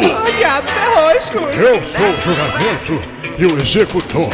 Oh, diabo, ferrou, Scooby. Eu sou o juramento e o executor.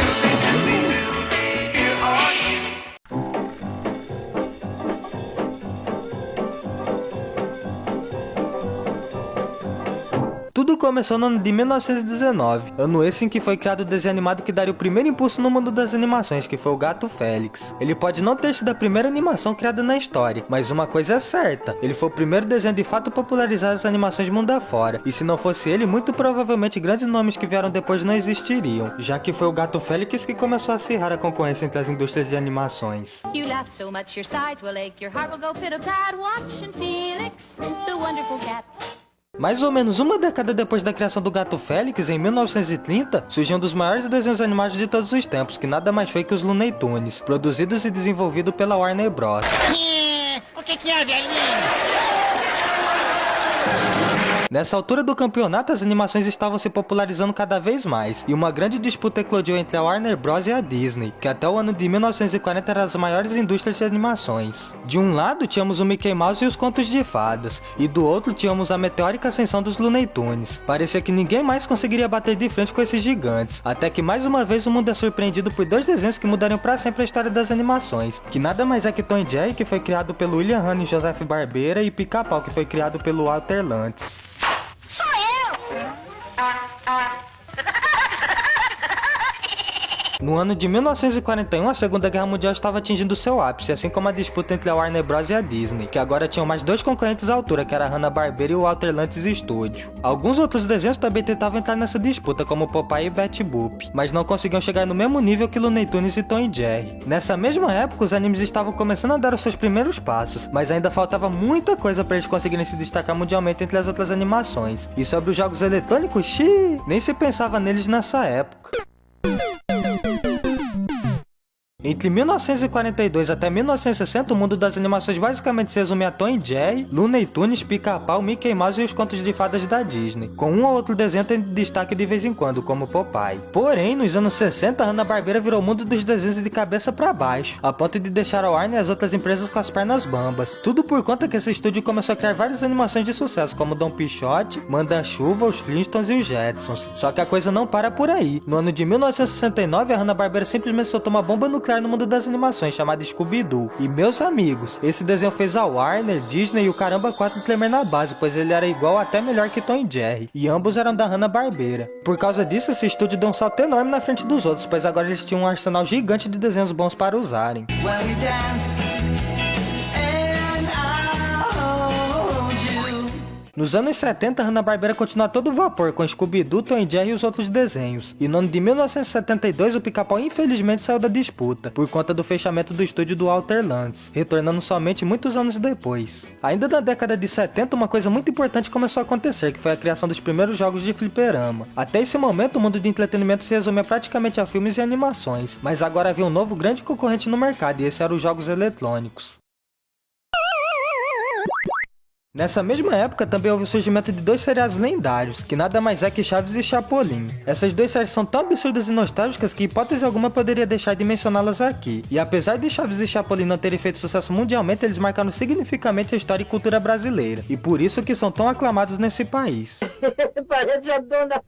Tudo começou no ano de 1919, ano esse em que foi criado o desenho animado que daria o primeiro impulso no mundo das animações, que foi o Gato Félix. Ele pode não ter sido a primeira animação criada na história, mas uma coisa é certa, ele foi o primeiro desenho de fato a popularizar as animações mundo afora, e se não fosse ele, muito provavelmente grandes nomes que vieram depois não existiriam, já que foi o Gato Félix que começou a acirrar a concorrência entre as indústrias de animações. You laugh so much your sides will ache, your heart will go pit-a-pat, watching Felix, the wonderful cat. Mais ou menos uma década depois da criação do Gato Félix, em 1930, surgiu um dos maiores desenhos animados de todos os tempos, que nada mais foi que os Looney Tunes, produzidos e desenvolvidos pela Warner Bros. O que é, velhinho? Nessa altura do campeonato, as animações estavam se popularizando cada vez mais, e uma grande disputa eclodiu entre a Warner Bros. E a Disney, que até o ano de 1940 eram as maiores indústrias de animações. De um lado, tínhamos o Mickey Mouse e os Contos de Fadas, e do outro tínhamos a meteórica ascensão dos Looney Tunes. Parecia que ninguém mais conseguiria bater de frente com esses gigantes, até que mais uma vez o mundo é surpreendido por dois desenhos que mudariam para sempre a história das animações, que nada mais é que Tom e Jerry, que foi criado pelo William Hanna e Joseph Barbera, e Pica-Pau, que foi criado pelo Walter Lantz. Sou eu! No ano de 1941, a Segunda Guerra Mundial estava atingindo seu ápice, assim como a disputa entre a Warner Bros. E a Disney, que agora tinham mais dois concorrentes à altura, que era a Hanna-Barbera e o Walter Lantz Studio. Alguns outros desenhos também tentavam entrar nessa disputa, como Popeye e Betty Boop, mas não conseguiam chegar no mesmo nível que Looney Tunes e Tom e Jerry. Nessa mesma época, os animes estavam começando a dar os seus primeiros passos, mas ainda faltava muita coisa para eles conseguirem se destacar mundialmente entre as outras animações. E sobre os jogos eletrônicos, xiii, nem se pensava neles nessa época. Entre 1942 até 1960, o mundo das animações basicamente se resume a Tom e Jerry, Looney Tunes, Pica-Pau, Mickey Mouse e os Contos de Fadas da Disney, com um ou outro desenho tendo destaque de vez em quando, como Popeye. Porém, nos anos 60, a Hanna-Barbera virou o mundo dos desenhos de cabeça para baixo, a ponto de deixar a Warner e as outras empresas com as pernas bambas. Tudo por conta que esse estúdio começou a criar várias animações de sucesso, como Dom Pichote, Manda-Chuva, os Flintstones e os Jetsons. Só que a coisa não para por aí. No ano de 1969, a Hanna-Barbera simplesmente soltou uma bomba nuclear no mundo das animações, chamada Scooby-Doo. E meus amigos, esse desenho fez a Warner, Disney e o Caramba 4 tremer na base, pois ele era igual até melhor que Tom e Jerry, e ambos eram da Hanna-Barbera. Por causa disso, esse estúdio deu um salto enorme na frente dos outros, pois agora eles tinham um arsenal gigante de desenhos bons para usarem. Nos anos 70, a Hanna-Barbera continua a todo vapor com Scooby-Doo, Tom e Jerry e os outros desenhos. E no ano de 1972, o Pica-Pau infelizmente saiu da disputa, por conta do fechamento do estúdio do Walter Lantz, retornando somente muitos anos depois. Ainda na década de 70, uma coisa muito importante começou a acontecer, que foi a criação dos primeiros jogos de fliperama. Até esse momento, o mundo de entretenimento se resumia praticamente a filmes e animações, mas agora havia um novo grande concorrente no mercado, e esse eram os jogos eletrônicos. Nessa mesma época também houve o surgimento de dois seriados lendários, que nada mais é que Chaves e Chapolin. Essas duas séries são tão absurdas e nostálgicas que hipótese alguma poderia deixar de mencioná-las aqui. E apesar de Chaves e Chapolin não terem feito sucesso mundialmente, eles marcaram significativamente a história e cultura brasileira. E por isso que são tão aclamados nesse país. Parece a dona...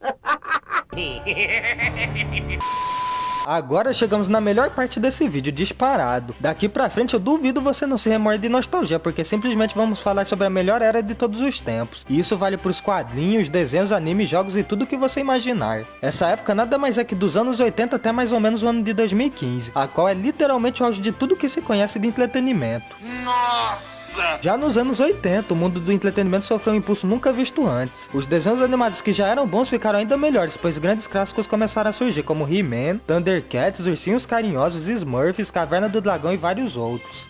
Agora chegamos na melhor parte desse vídeo, disparado. Daqui pra frente eu duvido você não se remoer de nostalgia, porque simplesmente vamos falar sobre a melhor era de todos os tempos. E isso vale pros quadrinhos, desenhos, animes, jogos e tudo que você imaginar. Essa época nada mais é que dos anos 80 até mais ou menos o ano de 2015, a qual é literalmente o auge de tudo que se conhece de entretenimento. Nossa! Já nos anos 80, o mundo do entretenimento sofreu um impulso nunca visto antes. Os desenhos animados que já eram bons ficaram ainda melhores, pois grandes clássicos começaram a surgir, como He-Man, Thundercats, Ursinhos Carinhosos, Smurfs, Caverna do Dragão e vários outros.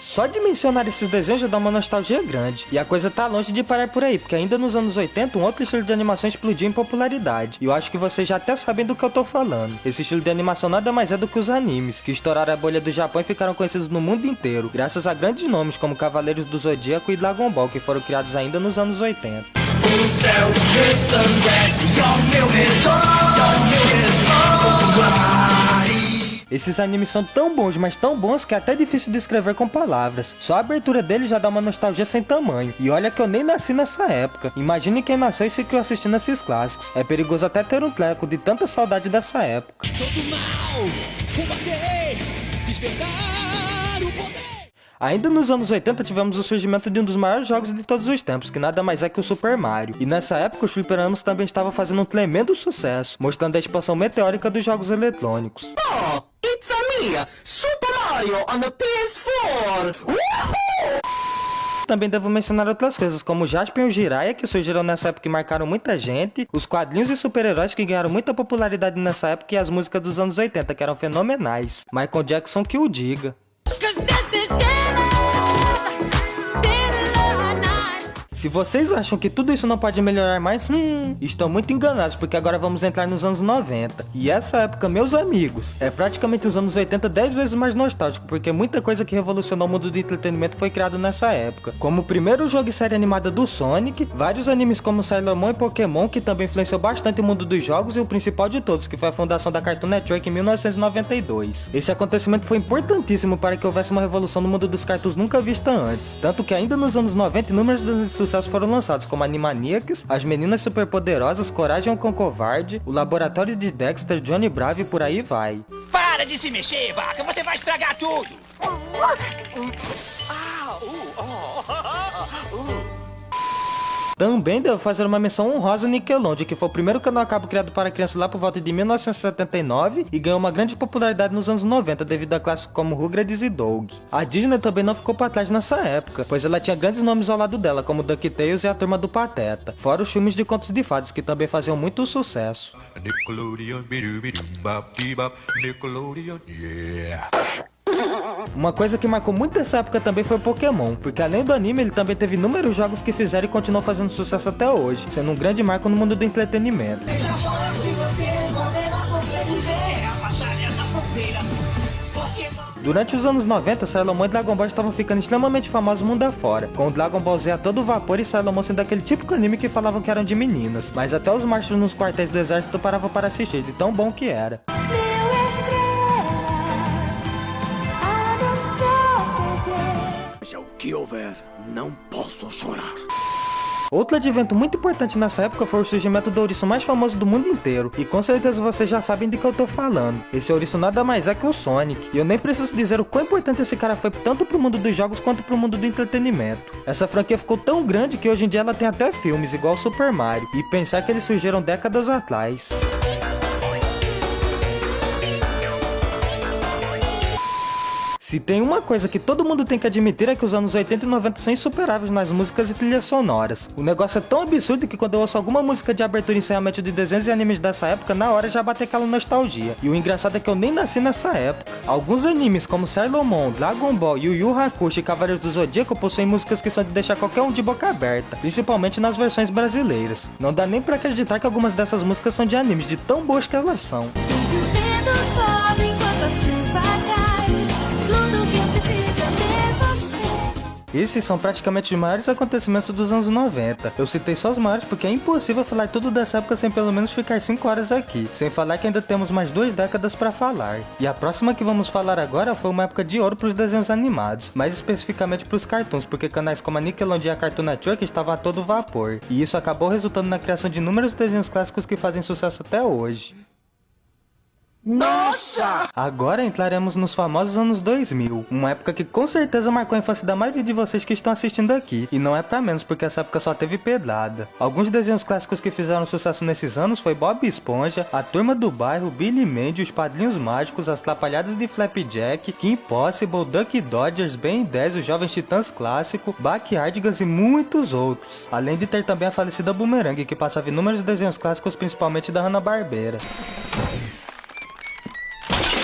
Só de mencionar esses desenhos já dá uma nostalgia grande. E a coisa tá longe de parar por aí, porque ainda nos anos 80 um outro estilo de animação explodiu em popularidade. E eu acho que vocês já até sabem do que eu tô falando. Esse estilo de animação nada mais é do que os animes, que estouraram a bolha do Japão e ficaram conhecidos no mundo inteiro, graças a grandes nomes como Cavaleiros do Zodíaco e Dragon Ball, que foram criados ainda nos anos 80. O céu resplandece ao meu redor, ao meu redor. Esses animes são tão bons, mas tão bons que é até difícil descrever com palavras. Só a abertura deles já dá uma nostalgia sem tamanho. E olha que eu nem nasci nessa época. Imagine quem nasceu e se criou assistindo esses clássicos. É perigoso até ter um treco de tanta saudade dessa época. Todo mal, combater, despertar o poder. Ainda nos anos 80 tivemos o surgimento de um dos maiores jogos de todos os tempos, que nada mais é que o Super Mario. E nessa época os fliperamas também estavam fazendo um tremendo sucesso, mostrando a expansão meteórica dos jogos eletrônicos. Oh, it's a me, Super Mario on the PS4! Woohoo! Também devo mencionar outras coisas, como o Jaspion e o Jiraiya, que surgiram nessa época e marcaram muita gente, os quadrinhos e super-heróis que ganharam muita popularidade nessa época e as músicas dos anos 80, que eram fenomenais. Michael Jackson que o diga. Se vocês acham que tudo isso não pode melhorar mais, estão muito enganados, porque agora vamos entrar nos anos 90. E essa época, meus amigos, é praticamente os anos 80 10 vezes mais nostálgico, porque muita coisa que revolucionou o mundo do entretenimento foi criado nessa época. Como o primeiro jogo e série animada do Sonic, vários animes como Sailor Moon e Pokémon, que também influenciou bastante o mundo dos jogos, e o principal de todos, que foi a fundação da Cartoon Network em 1992. Esse acontecimento foi importantíssimo para que houvesse uma revolução no mundo dos cartoons nunca vista antes, tanto que ainda nos anos 90 inúmeros sucessos foram lançados, como Animaniacs, As Meninas Superpoderosas, Coragem com Covarde, O Laboratório de Dexter, Johnny Bravo e por aí vai. Para de se mexer, vaca, você vai estragar tudo! Também devo fazer uma menção honrosa ao Nickelodeon, que foi o primeiro canal a cabo criado para crianças lá por volta de 1979 e ganhou uma grande popularidade nos anos 90 devido a clássicos como Rugrats e Doug. A Disney também não ficou para trás nessa época, pois ela tinha grandes nomes ao lado dela, como DuckTales e a Turma do Pateta, fora os filmes de contos de fadas que também faziam muito sucesso. Nickelodeon, bop, Nickelodeon, yeah. Uma coisa que marcou muito essa época também foi o Pokémon, porque além do anime ele também teve inúmeros jogos que fizeram e continuam fazendo sucesso até hoje, sendo um grande marco no mundo do entretenimento. Durante os anos 90, Sailor Moon e Dragon Ball estavam ficando extremamente famosos mundo afora, com o Dragon Ball Z a todo vapor e Sailor Moon sendo aquele típico anime que falavam que eram de meninas, mas até os machos nos quartéis do exército paravam para assistir, de tão bom que era. Seja o que houver, não posso chorar. Outro advento muito importante nessa época foi o surgimento do ouriço mais famoso do mundo inteiro, e com certeza vocês já sabem de que eu tô falando. Esse ouriço nada mais é que o Sonic, e eu nem preciso dizer o quão importante esse cara foi tanto pro mundo dos jogos quanto pro mundo do entretenimento. Essa franquia ficou tão grande que hoje em dia ela tem até filmes, igual o Super Mario, e pensar que eles surgiram décadas atrás. Se tem uma coisa que todo mundo tem que admitir é que os anos 80 e 90 são insuperáveis nas músicas e trilhas sonoras. O negócio é tão absurdo que quando eu ouço alguma música de abertura e encerramento de desenhos e animes dessa época, na hora já bate aquela nostalgia. E o engraçado é que eu nem nasci nessa época. Alguns animes como Sailor Moon, Dragon Ball, Yu Yu Hakusho e Cavaleiros do Zodíaco possuem músicas que são de deixar qualquer um de boca aberta, principalmente nas versões brasileiras. Não dá nem pra acreditar que algumas dessas músicas são de animes, de tão boas que elas são. Esses são praticamente os maiores acontecimentos dos anos 90. Eu citei só os maiores porque é impossível falar tudo dessa época sem pelo menos ficar 5 horas aqui. Sem falar que ainda temos mais 2 décadas pra falar. E a próxima que vamos falar agora foi uma época de ouro pros desenhos animados. Mais especificamente pros cartoons, porque canais como a Nickelodeon e a Cartoon Network estavam a todo vapor. E isso acabou resultando na criação de inúmeros desenhos clássicos que fazem sucesso até hoje. Nossa! Agora entraremos nos famosos anos 2000, uma época que com certeza marcou a infância da maioria de vocês que estão assistindo aqui, e não é pra menos porque essa época só teve pedrada. Alguns desenhos clássicos que fizeram sucesso nesses anos foi Bob Esponja, A Turma do Bairro, Billy Mandy, Os Padrinhos Mágicos, As Trapalhadas de Flapjack, Kim Possible, Duck Dodgers, Ben 10, Os Jovens Titãs Clássico, Backyardigans e muitos outros. Além de ter também a falecida Boomerang, que passava inúmeros desenhos clássicos principalmente da Hanna-Barbera.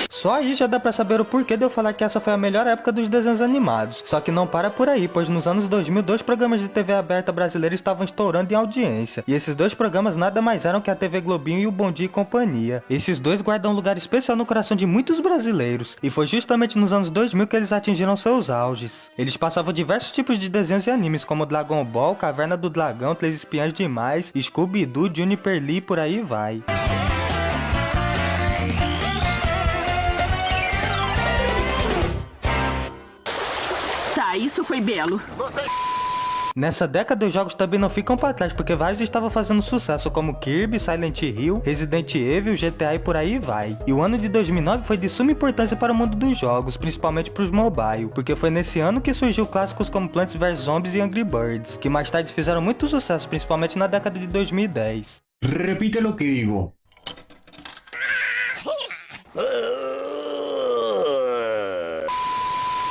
Só aí já dá pra saber o porquê de eu falar que essa foi a melhor época dos desenhos animados. Só que não para por aí, pois nos anos 2000, 2 programas de TV aberta brasileira estavam estourando em audiência. E esses 2 programas nada mais eram que a TV Globinho e o Bom Dia e Companhia. Esses 2 guardam um lugar especial no coração de muitos brasileiros. E foi justamente nos anos 2000 que eles atingiram seus auges. Eles passavam diversos tipos de desenhos e animes, como Dragon Ball, Caverna do Dragão, 3 Espiãs Demais, Scooby-Doo, Juniper Lee e por aí vai. foi belo. Nessa década, os jogos também não ficam para trás, porque vários estavam fazendo sucesso, como Kirby, Silent Hill, Resident Evil, GTA e por aí vai. E o ano de 2009 foi de suma importância para o mundo dos jogos, principalmente para os mobile, porque foi nesse ano que surgiu clássicos como Plants vs Zombies e Angry Birds, que mais tarde fizeram muito sucesso, principalmente na década de 2010. Repite lo que digo.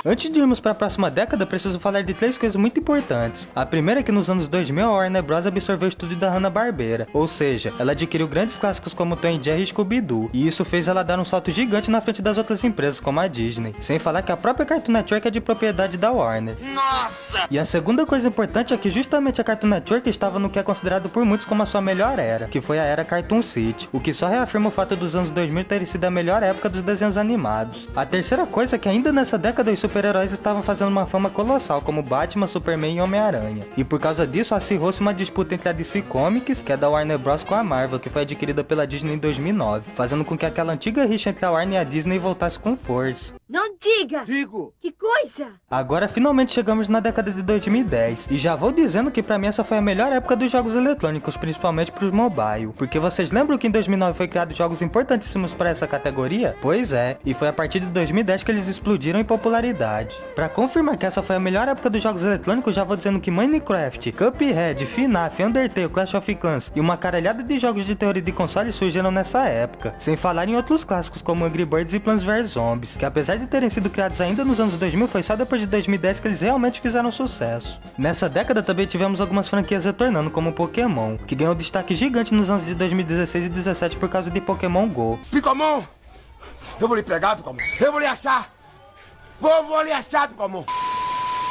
Antes de irmos para a próxima década, preciso falar de 3 coisas muito importantes. A primeira é que nos anos 2000 a Warner Bros. Absorveu o estúdio da Hanna-Barbera, ou seja, ela adquiriu grandes clássicos como Tom e Jerry e Scooby-Doo, e isso fez ela dar um salto gigante na frente das outras empresas como a Disney, sem falar que a própria Cartoon Network é de propriedade da Warner. Nossa! E a segunda coisa importante é que justamente a Cartoon Network estava no que é considerado por muitos como a sua melhor era, que foi a era Cartoon City, o que só reafirma o fato dos anos 2000 terem sido a melhor época dos desenhos animados. A terceira coisa é que ainda nessa década os super-heróis estavam fazendo uma fama colossal, como Batman, Superman e Homem-Aranha. E por causa disso, acirrou-se uma disputa entre a DC Comics, que é da Warner Bros. Com a Marvel, que foi adquirida pela Disney em 2009, fazendo com que aquela antiga rixa entre a Warner e a Disney voltasse com força. Não diga! Digo! Que coisa! Agora finalmente chegamos na década de 2010, e já vou dizendo que pra mim essa foi a melhor época dos jogos eletrônicos, principalmente pros mobile. Porque vocês lembram que em 2009 foi criado jogos importantíssimos para essa categoria? Pois é, e foi a partir de 2010 que eles explodiram em popularidade. Pra confirmar que essa foi a melhor época dos jogos eletrônicos, já vou dizendo que Minecraft, Cuphead, FNAF, Undertale, Clash of Clans e uma caralhada de jogos de teoria de console surgiram nessa época, sem falar em outros clássicos como Angry Birds e Plants vs Zombies, que apesar de terem sido criados ainda nos anos 2000, foi só depois de 2010 que eles realmente fizeram sucesso. Nessa década também tivemos algumas franquias retornando, como Pokémon, que ganhou destaque gigante nos anos de 2016 e 2017 por causa de Pokémon GO. Picomon! Eu vou lhe pegar, Picomon! Eu vou lhe achar! Vou lhe achar, Picomon!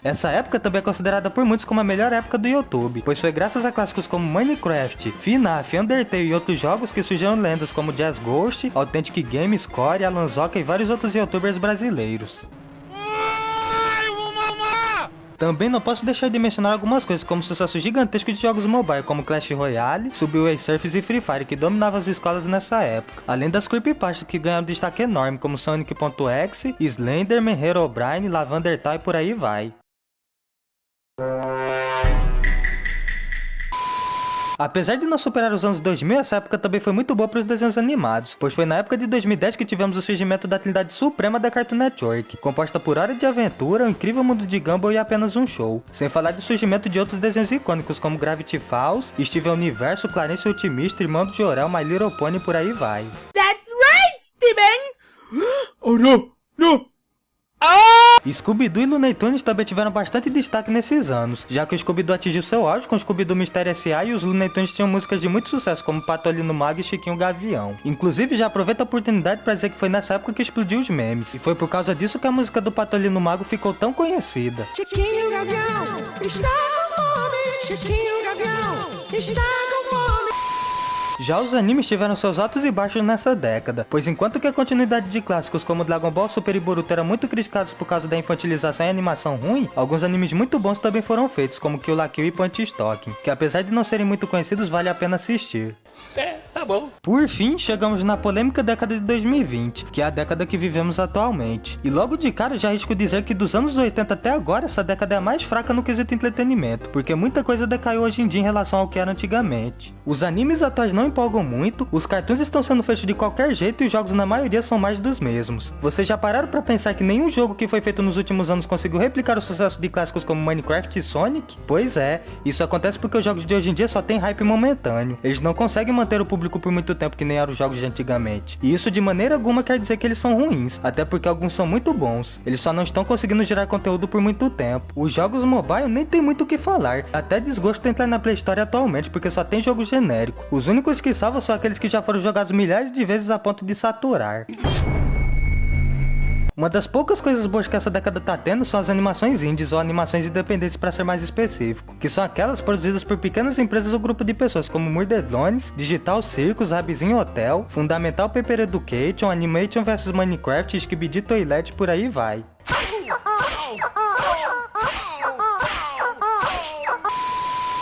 Essa época também é considerada por muitos como a melhor época do YouTube, pois foi graças a clássicos como Minecraft, FNAF, Undertale e outros jogos que surgiram lendas como Jazz Ghost, Authentic Game, Score, Alan Zoka e vários outros youtubers brasileiros. Também não posso deixar de mencionar algumas coisas como o sucesso gigantesco de jogos mobile como Clash Royale, Subway Surfers e Free Fire, que dominavam as escolas nessa época, além das creepypastas que ganharam destaque enorme como Sonic.exe, Slenderman, Herobrine, Lavender Toy e por aí vai. Apesar de não superar os anos 2000, essa época também foi muito boa para os desenhos animados, pois foi na época de 2010 que tivemos o surgimento da Trindade Suprema da Cartoon Network, composta por Hora de Aventura, O Incrível Mundo de Gumball e Apenas um Show, sem falar do surgimento de outros desenhos icônicos como Gravity Falls, Steven Universo, Clarence Ultimista, Irmão do Jorel, My Little Pony e por aí vai. That's right, Steven! Oh, não! Não! Scooby-Doo e Looney Tunes também tiveram bastante destaque nesses anos, já que o Scooby-Doo atingiu seu auge com o Scooby-Doo Mistério S.A. e os Looney Tunes tinham músicas de muito sucesso como Patolino Mago e Chiquinho Gavião. Inclusive, já aproveito a oportunidade para dizer que foi nessa época que explodiu os memes, e foi por causa disso que a música do Patolino Mago ficou tão conhecida. Chiquinho Gavião, está com fome! Chiquinho Gavião, está com fome! Já os animes tiveram seus altos e baixos nessa década, pois enquanto que a continuidade de clássicos como Dragon Ball Super e Boruto eram muito criticados por causa da infantilização e animação ruim, alguns animes muito bons também foram feitos, como Kill la Kill e Punch Stocking, que apesar de não serem muito conhecidos, vale a pena assistir. É, tá bom. Por fim, chegamos na polêmica década de 2020, que é a década que vivemos atualmente. E logo de cara já arrisco dizer que dos anos 80 até agora, essa década é a mais fraca no quesito entretenimento, porque muita coisa decaiu hoje em dia em relação ao que era antigamente. Os animes atuais não empolgam muito, os cartoons estão sendo feitos de qualquer jeito e os jogos na maioria são mais dos mesmos. Vocês já pararam pra pensar que nenhum jogo que foi feito nos últimos anos conseguiu replicar o sucesso de clássicos como Minecraft e Sonic? Pois é, isso acontece porque os jogos de hoje em dia só tem hype momentâneo. Eles não conseguem manter o público por muito tempo que nem eram os jogos de antigamente. E isso de maneira alguma quer dizer que eles são ruins, até porque alguns são muito bons. Eles só não estão conseguindo gerar conteúdo por muito tempo. Os jogos mobile nem tem muito o que falar. Até desgosto entrar na Play Store atualmente, porque só tem jogo genérico. Os únicos que salvam são aqueles que já foram jogados milhares de vezes a ponto de saturar. Uma das poucas coisas boas que essa década tá tendo são as animações indies ou animações independentes para ser mais específico, que são aquelas produzidas por pequenas empresas ou grupo de pessoas como Murder Drones, Digital Circus, Rabzinho Hotel, Fundamental Paper Education, Animation vs Minecraft, Skibidi Toilet, por aí vai.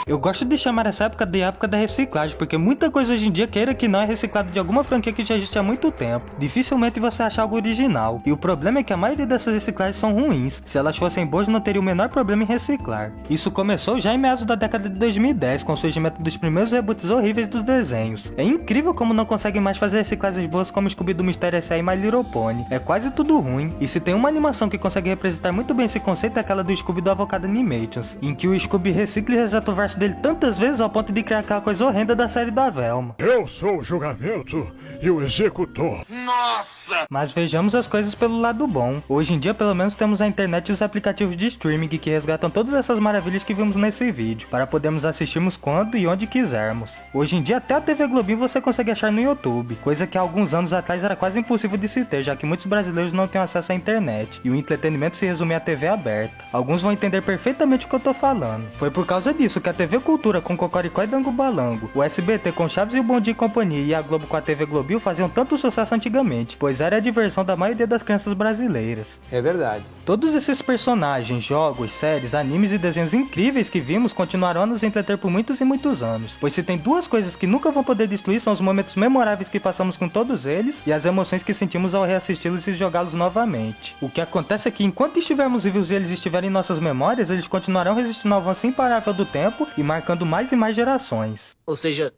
Eu gosto de chamar essa época de época da reciclagem, porque muita coisa hoje em dia, queira que não, é reciclado de alguma franquia que já existe há muito tempo. Dificilmente você acha algo original. E o problema é que a maioria dessas reciclagens são ruins. Se elas fossem boas, não teria o menor problema em reciclar. Isso começou já em meados da década de 2010, com o surgimento dos primeiros reboots horríveis dos desenhos. É incrível como não conseguem mais fazer reciclagens boas como Scooby-Doo Mystery S.A. e My Little Pony. É quase tudo ruim. E se tem uma animação que consegue representar muito bem esse conceito, é aquela do Scooby-Doo Avocado Animations, em que o Scooby recicla e reseta o verso dele tantas vezes ao ponto de criar aquela coisa horrenda da série da Velma. Eu sou o julgamento e o executor. Nossa! Mas vejamos as coisas pelo lado bom. Hoje em dia, pelo menos, temos a internet e os aplicativos de streaming que resgatam todas essas maravilhas que vimos nesse vídeo, para podermos assistirmos quando e onde quisermos. Hoje em dia, até a TV Globinho você consegue achar no YouTube, coisa que há alguns anos atrás era quase impossível de se ter, já que muitos brasileiros não têm acesso à internet, e o entretenimento se resume à TV aberta. Alguns vão entender perfeitamente o que eu tô falando. Foi por causa disso que a TV Cultura com Cocoricó e Dango Balango, o SBT com Chaves e o Bom Dia e Companhia e a Globo com a TV Globinho faziam tanto sucesso antigamente, pois era a diversão da maioria das crianças brasileiras. É verdade. Todos esses personagens, jogos, séries, animes e desenhos incríveis que vimos continuarão a nos entreter por muitos e muitos anos, pois se tem duas coisas que nunca vão poder destruir são os momentos memoráveis que passamos com todos eles e as emoções que sentimos ao reassisti-los e jogá-los novamente. O que acontece é que enquanto estivermos vivos e eles estiverem em nossas memórias, eles continuarão resistindo ao avanço imparável do tempo e marcando mais e mais gerações. Ou seja,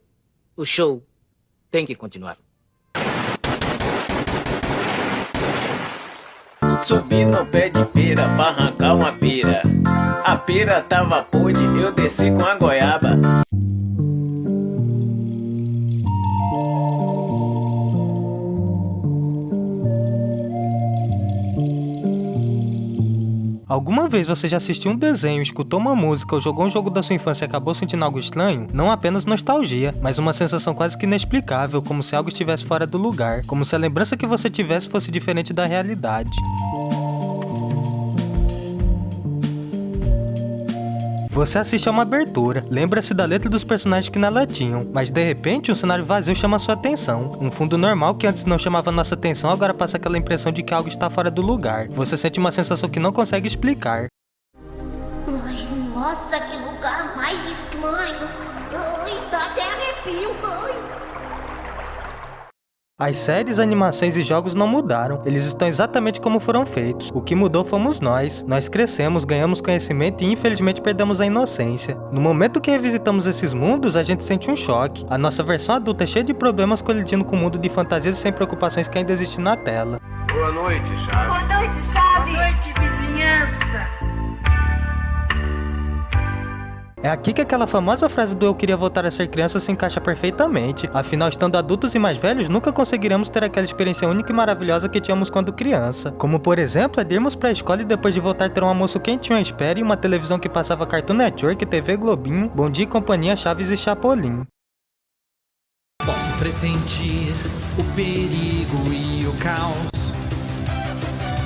o show tem que continuar. Subi no pé de pera pra arrancar uma pera. A pera tava podre, eu desci com a goiaba. Alguma vez você já assistiu um desenho, escutou uma música ou jogou um jogo da sua infância e acabou sentindo algo estranho? Não apenas nostalgia, mas uma sensação quase que inexplicável, como se algo estivesse fora do lugar, como se a lembrança que você tivesse fosse diferente da realidade. Você assiste a uma abertura, lembra-se da letra dos personagens que nela tinham, mas de repente um cenário vazio chama sua atenção. Um fundo normal que antes não chamava nossa atenção agora passa aquela impressão de que algo está fora do lugar. Você sente uma sensação que não consegue explicar. Ai, nossa, que lugar mais estranho. Ai, dá até arrepio, ai. As séries, animações e jogos não mudaram, eles estão exatamente como foram feitos. O que mudou fomos nós. Nós crescemos, ganhamos conhecimento e infelizmente perdemos a inocência. No momento que revisitamos esses mundos, a gente sente um choque. A nossa versão adulta é cheia de problemas colidindo com o mundo de fantasias e sem preocupações que ainda existe na tela. Boa noite, Chaves. Boa noite, Chaves. Boa noite, vizinhança. É aqui que aquela famosa frase do eu queria voltar a ser criança se encaixa perfeitamente. Afinal, estando adultos e mais velhos, nunca conseguiremos ter aquela experiência única e maravilhosa que tínhamos quando criança. Como por exemplo, a de irmos pra escola e depois de voltar ter um almoço quentinho à espera e uma televisão que passava Cartoon Network, TV Globinho, Bom Dia e Companhia, Chaves e Chapolin. Posso pressentir o perigo e o caos.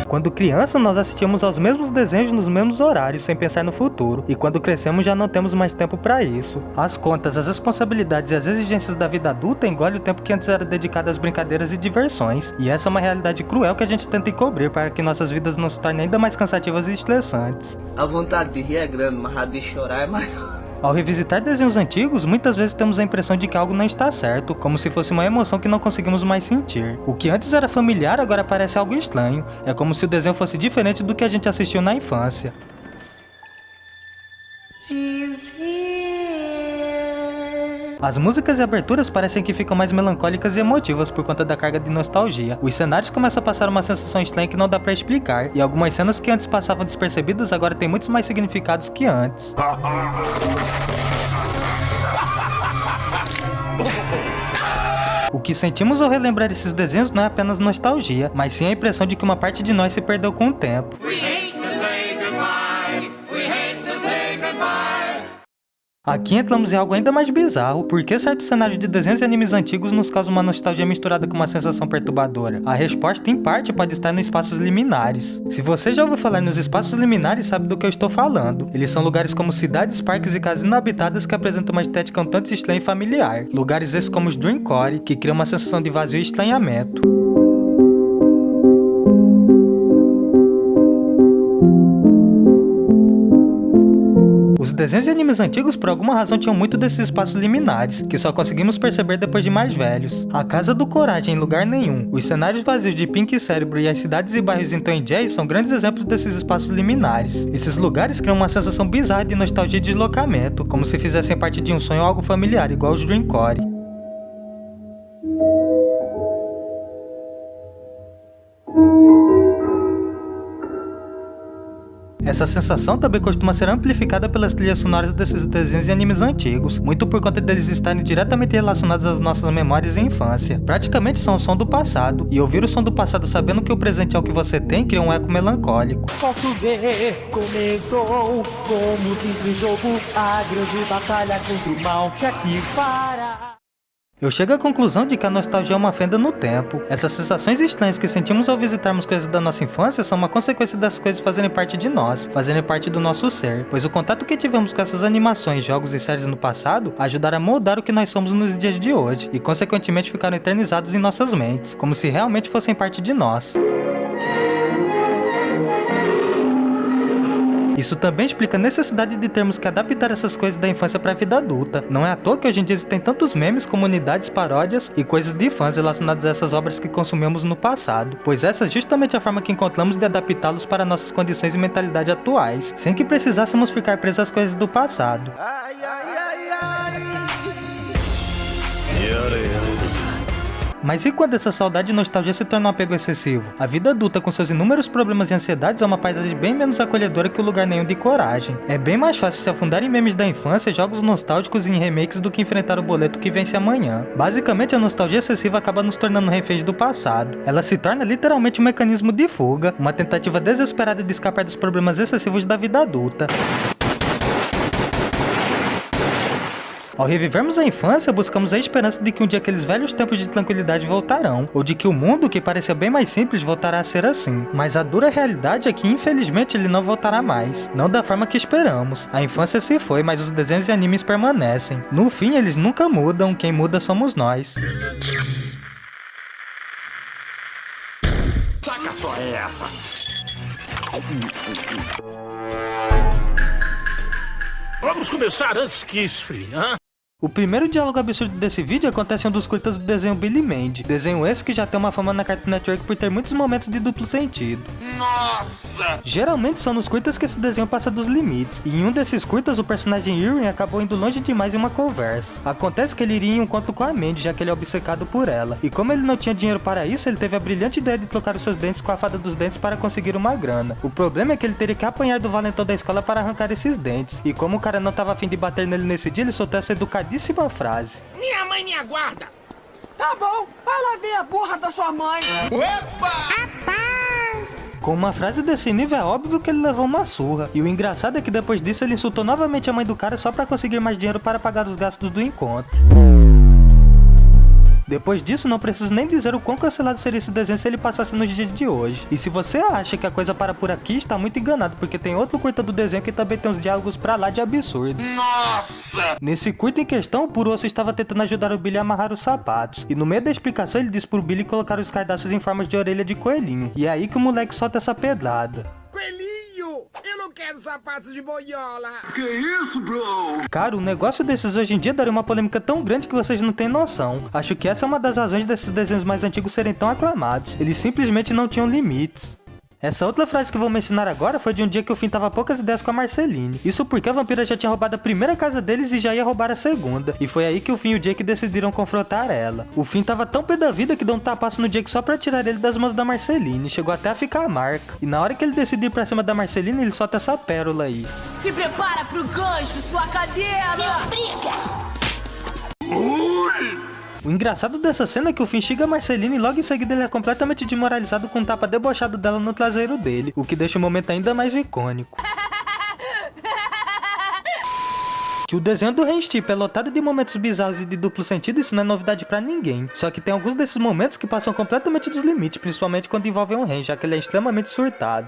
Quando criança, nós assistíamos aos mesmos desenhos nos mesmos horários, sem pensar no futuro. E quando crescemos, já não temos mais tempo pra isso. As contas, as responsabilidades e as exigências da vida adulta engolem o tempo que antes era dedicado às brincadeiras e diversões. E essa é uma realidade cruel que a gente tenta encobrir para que nossas vidas não se tornem ainda mais cansativas e estressantes. A vontade de rir é grande, mas a de chorar é maior. Ao revisitar desenhos antigos, muitas vezes temos a impressão de que algo não está certo, como se fosse uma emoção que não conseguimos mais sentir. O que antes era familiar agora parece algo estranho. É como se o desenho fosse diferente do que a gente assistiu na infância. As músicas e aberturas parecem que ficam mais melancólicas e emotivas por conta da carga de nostalgia. Os cenários começam a passar uma sensação estranha que não dá pra explicar, e algumas cenas que antes passavam despercebidas agora têm muitos mais significados que antes. O que sentimos ao relembrar esses desenhos não é apenas nostalgia, mas sim a impressão de que uma parte de nós se perdeu com o tempo. Aqui entramos em algo ainda mais bizarro. Por que certos cenários de desenhos e animes antigos nos causam uma nostalgia misturada com uma sensação perturbadora? A resposta, em parte, pode estar nos espaços liminares. Se você já ouviu falar nos espaços liminares, sabe do que eu estou falando. Eles são lugares como cidades, parques e casas inabitadas que apresentam uma estética um tanto estranha e familiar. Lugares esses como os Dreamcore, que criam uma sensação de vazio e estranhamento. Os desenhos e animes antigos por alguma razão tinham muito desses espaços liminares, que só conseguimos perceber depois de mais velhos. A Casa do Coragem em Lugar Nenhum, os cenários vazios de Pink Cérebro e as cidades e bairros em Tom & Jerry são grandes exemplos desses espaços liminares. Esses lugares criam uma sensação bizarra de nostalgia e deslocamento, como se fizessem parte de um sonho ou algo familiar, igual os Dreamcore. Essa sensação também costuma ser amplificada pelas trilhas sonoras desses desenhos e animes antigos, muito por conta deles estarem diretamente relacionados às nossas memórias e infância. Praticamente são o som do passado, e ouvir o som do passado sabendo que o presente é o que você tem cria um eco melancólico. Posso ver, começou como um simples jogo, a grande batalha contra o mal que aqui fará. Eu chego à conclusão de que a nostalgia é uma fenda no tempo. Essas sensações estranhas que sentimos ao visitarmos coisas da nossa infância são uma consequência dessas coisas fazerem parte de nós, fazerem parte do nosso ser, pois o contato que tivemos com essas animações, jogos e séries no passado ajudaram a moldar o que nós somos nos dias de hoje, e consequentemente ficaram eternizados em nossas mentes, como se realmente fossem parte de nós. Isso também explica a necessidade de termos que adaptar essas coisas da infância para a vida adulta. Não é à toa que hoje em dia existem tantos memes, comunidades, paródias e coisas de fãs relacionadas a essas obras que consumimos no passado, pois essa é justamente a forma que encontramos de adaptá-los para nossas condições e mentalidade atuais, sem que precisássemos ficar presos às coisas do passado. Mas e quando essa saudade e nostalgia se torna um apego excessivo? A vida adulta com seus inúmeros problemas e ansiedades é uma paisagem bem menos acolhedora que o Lugar Nenhum de Coragem. É bem mais fácil se afundar em memes da infância, jogos nostálgicos e em remakes do que enfrentar o boleto que vence amanhã. Basicamente, a nostalgia excessiva acaba nos tornando reféns do passado. Ela se torna literalmente um mecanismo de fuga, uma tentativa desesperada de escapar dos problemas excessivos da vida adulta. Ao revivermos a infância, buscamos a esperança de que um dia aqueles velhos tempos de tranquilidade voltarão, ou de que o mundo, que parecia bem mais simples, voltará a ser assim. Mas a dura realidade é que, infelizmente, ele não voltará mais. Não da forma que esperamos. A infância se foi, mas os desenhos e animes permanecem. No fim, eles nunca mudam, quem muda somos nós. Saca só essa! Vamos começar antes que esfrie, hã? O primeiro diálogo absurdo desse vídeo acontece em um dos curtas do desenho Billy Mandy, desenho esse que já tem uma fama na Cartoon Network por ter muitos momentos de duplo sentido. Nossa! Geralmente são nos curtas que esse desenho passa dos limites, e em um desses curtas o personagem Irwin acabou indo longe demais em uma conversa. Acontece que ele iria em um encontro com a Mandy, já que ele é obcecado por ela, e como ele não tinha dinheiro para isso, ele teve a brilhante ideia de trocar os seus dentes com a fada dos dentes para conseguir uma grana. O problema é que ele teria que apanhar do valentão da escola para arrancar esses dentes, e como o cara não estava afim de bater nele nesse dia, ele soltou essa educadíssima frase: Minha mãe me aguarda! Tá bom, vai lá ver a burra da sua mãe. Opa! Com uma frase desse nível é óbvio que ele levou uma surra, e o engraçado é que depois disso ele insultou novamente a mãe do cara só pra conseguir mais dinheiro para pagar os gastos do encontro. Depois disso, não preciso nem dizer o quão cancelado seria esse desenho se ele passasse nos dias de hoje. E se você acha que a coisa para por aqui, está muito enganado, porque tem outro curta do desenho que também tem uns diálogos pra lá de absurdo. Nossa! Nesse curta em questão, o Purosso estava tentando ajudar o Billy a amarrar os sapatos, e no meio da explicação ele diz pro Billy colocar os cardaços em formas de orelha de coelhinho, e é aí que o moleque solta essa pedrada. Coelhinho! Eu não quero sapatos de boiola! Que isso, bro? Cara, o negócio desses hoje em dia daria uma polêmica tão grande que vocês não têm noção. Acho que essa é uma das razões desses desenhos mais antigos serem tão aclamados. Eles simplesmente não tinham limites. Essa outra frase que eu vou mencionar agora foi de um dia que o Finn tava poucas ideias com a Marceline. Isso porque a vampira já tinha roubado a primeira casa deles e já ia roubar a segunda. E foi aí que o Finn e o Jake decidiram confrontar ela. O Finn tava tão pé da vida que deu um tapaço no Jake só pra tirar ele das mãos da Marceline. Chegou até a ficar a marca. E na hora que ele decide ir pra cima da Marceline, ele solta essa pérola aí: Se prepara pro gancho, sua cadela! Me obriga! O engraçado dessa cena é que o Finn xinga a Marceline e logo em seguida ele é completamente desmoralizado com um tapa debochado dela no traseiro dele, o que deixa o momento ainda mais icônico. Que o desenho do Ren Stimpy é lotado de momentos bizarros e de duplo sentido, isso não é novidade pra ninguém. Só que tem alguns desses momentos que passam completamente dos limites, principalmente quando envolvem o Ren, já que ele é extremamente surtado.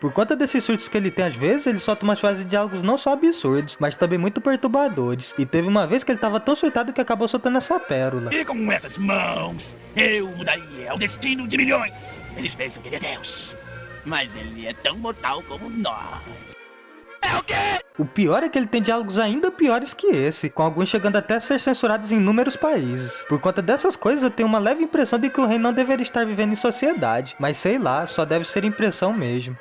Por conta desses surtos que ele tem às vezes, ele solta umas frases de diálogos não só absurdos, mas também muito perturbadores. E teve uma vez que ele tava tão surtado que acabou soltando essa pérola: E com essas mãos, eu mudaria o destino de milhões. Eles pensam que ele é Deus. mas ele é tão mortal como nós. O pior é que ele tem diálogos ainda piores que esse, com alguns chegando até a ser censurados em inúmeros países. Por conta dessas coisas, eu tenho uma leve impressão de que o rei não deveria estar vivendo em sociedade, mas sei lá, só deve ser impressão mesmo.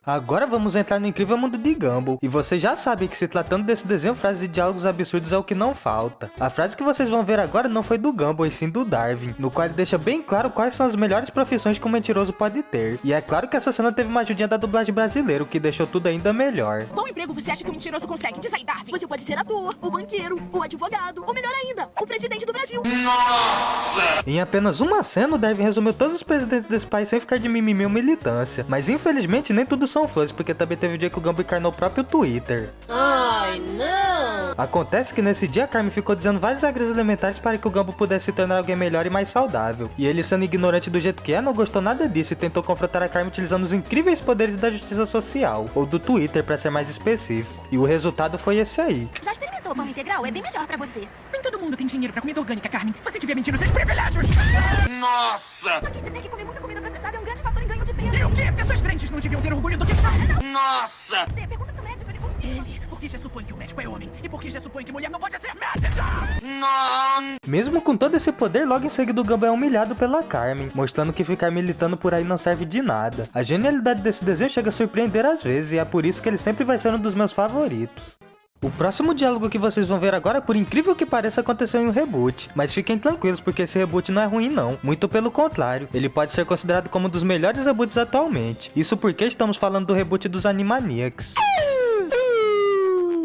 Agora vamos entrar no incrível mundo de Gumball, e vocês já sabem que se tratando desse desenho, frases e diálogos absurdos é o que não falta. A frase que vocês vão ver agora não foi do Gumball, e sim do Darwin, no qual ele deixa bem claro quais são as melhores profissões que um mentiroso pode ter. E é claro que essa cena teve uma ajudinha da dublagem brasileira, o que deixou tudo ainda melhor. Qual emprego você acha que um mentiroso consegue? Diz aí, Darwin. Você pode ser ator, o banqueiro, o advogado, ou melhor ainda, o presidente do Brasil. Nossa! Em apenas uma cena, o Darwin resumiu todos os presidentes desse país sem ficar de mimimi ou militância. Mas infelizmente nem tudo são flores, porque também teve o dia que o Gumball encarnou o próprio Twitter. Ai, não! Acontece que nesse dia a Carmen ficou dizendo várias regras elementares para que o Gumball pudesse se tornar alguém melhor e mais saudável. E ele, sendo ignorante do jeito que é, não gostou nada disso e tentou confrontar a Carmen utilizando os incríveis poderes da justiça social, ou do Twitter para ser mais específico. E o resultado foi esse aí. Já experimentou pão integral? É bem melhor pra você. Nem todo mundo tem dinheiro pra comida orgânica, Carmen. Você devia mentir nos seus privilégios. Nossa! Só quis dizer que comer muita comida processada é um grande fator em ganho de peso. E o quê? Pessoas crentes não deviam ter orgulho do que fazem, não? Nossa! Você pergunta pro médico, ele confirma. Porque já supõe que o médico é homem. E porque já supõe que mulher não pode ser médica. Não! Mesmo com todo esse poder, logo em seguida o Gumball é humilhado pela Carmen, mostrando que ficar militando por aí não serve de nada. A genialidade desse desenho chega a surpreender às vezes, e é por isso que ele sempre vai ser um dos meus favoritos. O próximo diálogo que vocês vão ver agora, por incrível que pareça, aconteceu em um reboot. Mas fiquem tranquilos, porque esse reboot não é ruim não. Muito pelo contrário, ele pode ser considerado como um dos melhores reboots atualmente. Isso porque estamos falando do reboot dos Animaniacs.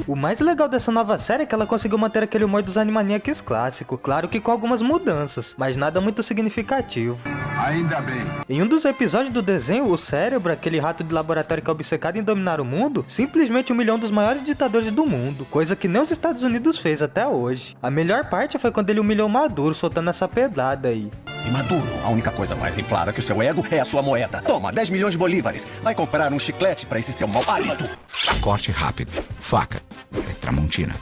O mais legal dessa nova série é que ela conseguiu manter aquele humor dos Animaniacs clássico, claro que com algumas mudanças, mas nada muito significativo. Ainda bem. Em um dos episódios do desenho, o Cérebro, aquele rato de laboratório que é obcecado em dominar o mundo, simplesmente humilhou um dos maiores ditadores do mundo, coisa que nem os Estados Unidos fez até hoje. A melhor parte foi quando ele humilhou Maduro, soltando essa pedrada aí. E Maduro, a única coisa mais inflada que o seu ego é a sua moeda. Toma, 10 milhões de bolívares. Vai comprar um chiclete pra esse seu mau hálito. Corte rápido. Faca. É Tramontina.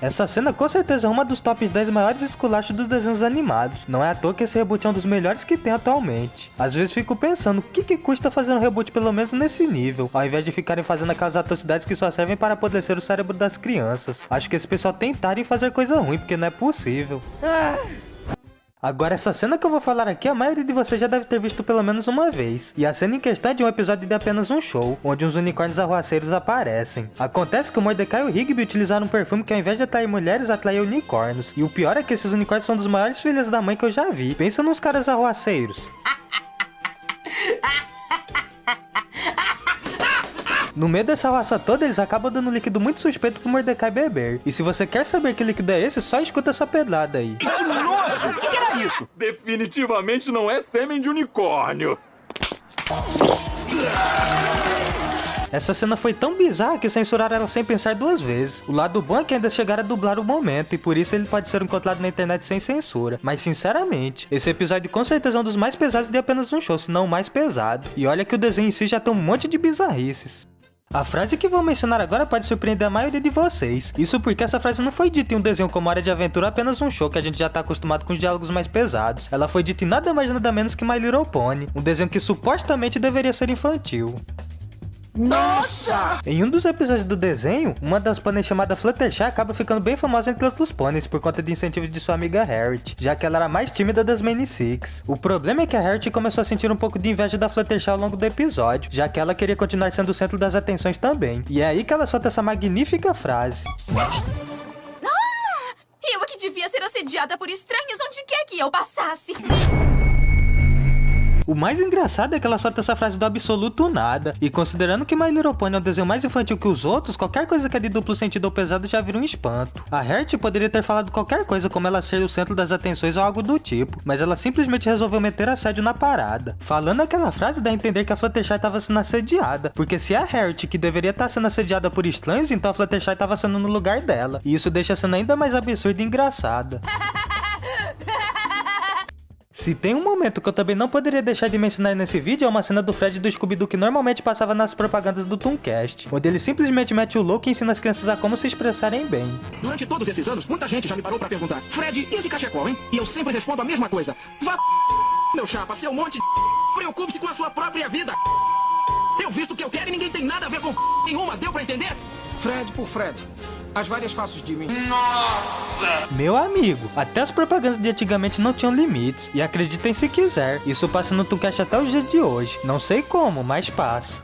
Essa cena com certeza é uma dos tops 10 maiores esculachos dos desenhos animados. Não é à toa que esse reboot é um dos melhores que tem atualmente. Às vezes fico pensando, o que custa fazer um reboot pelo menos nesse nível, ao invés de ficarem fazendo aquelas atrocidades que só servem para apodrecer o cérebro das crianças. Acho que esse pessoal tentaram fazer coisa ruim, porque não é possível. Agora, essa cena que eu vou falar aqui, a maioria de vocês já deve ter visto pelo menos uma vez. E a cena em questão é de um episódio de apenas um show, onde uns unicórnios arruaceiros aparecem. Acontece que o Mordecai e o Rigby utilizaram um perfume que ao invés de atrair mulheres, atraía unicórnios. E o pior é que esses unicórnios são dos maiores filhos da mãe que eu já vi. Pensa nos caras arruaceiros. No meio dessa raça toda, eles acabam dando um líquido muito suspeito pro Mordecai beber. E se você quer saber que líquido é esse, só escuta essa pedrada aí. Nossa, o que era isso? Definitivamente não é sêmen de unicórnio. Essa cena foi tão bizarra que censuraram ela sem pensar duas vezes. O lado bom é que ainda chegaram a dublar o momento, e por isso ele pode ser encontrado na internet sem censura. Mas sinceramente, esse episódio com certeza é um dos mais pesados de apenas um show, se não o mais pesado. E olha que o desenho em si já tem um monte de bizarrices. A frase que vou mencionar agora pode surpreender a maioria de vocês. Isso porque essa frase não foi dita em um desenho como Hora de Aventura ou apenas um show, que a gente já tá acostumado com os diálogos mais pesados. Ela foi dita em nada mais nada menos que My Little Pony, um desenho que supostamente deveria ser infantil. Nossa! Em um dos episódios do desenho, uma das pôneis chamada Fluttershy acaba ficando bem famosa entre outros pôneis por conta de incentivos de sua amiga Harriet, já que ela era a mais tímida das Many Six. O problema é que a Harriet começou a sentir um pouco de inveja da Fluttershy ao longo do episódio, já que ela queria continuar sendo o centro das atenções também. E é aí que ela solta essa magnífica frase. Eu que devia ser assediada por estranhos onde quer que eu passasse. O mais engraçado é que ela solta essa frase do absoluto nada. E considerando que My Little Pony é um desenho mais infantil que os outros, qualquer coisa que é de duplo sentido ou pesado já vira um espanto. A Harriet poderia ter falado qualquer coisa, como ela ser o centro das atenções ou algo do tipo, mas ela simplesmente resolveu meter assédio na parada. Falando aquela frase dá a entender que a Fluttershy estava sendo assediada, porque se é a Harriet que deveria estar sendo assediada por estranhos, então a Fluttershy estava sendo no lugar dela. E isso deixa a cena ainda mais absurda e engraçada. Se tem um momento que eu também não poderia deixar de mencionar nesse vídeo, é uma cena do Fred do Scooby-Doo que normalmente passava nas propagandas do Tooncast, onde ele simplesmente mete o louco e ensina as crianças a como se expressarem bem. Durante todos esses anos, muita gente já me parou pra perguntar: Fred, e esse cachecol, hein? E eu sempre respondo a mesma coisa: vá meu chapa, seu monte de... Preocupe-se com a sua própria vida. Eu visto o que eu quero e ninguém tem nada a ver com nenhuma. Deu pra entender? Fred por Fred. As várias faces de mim. Nossa! Meu amigo, até as propagandas de antigamente não tinham limites. E acreditem se quiser, isso passa no Tucast até os dias de hoje. Não sei como, mas passa.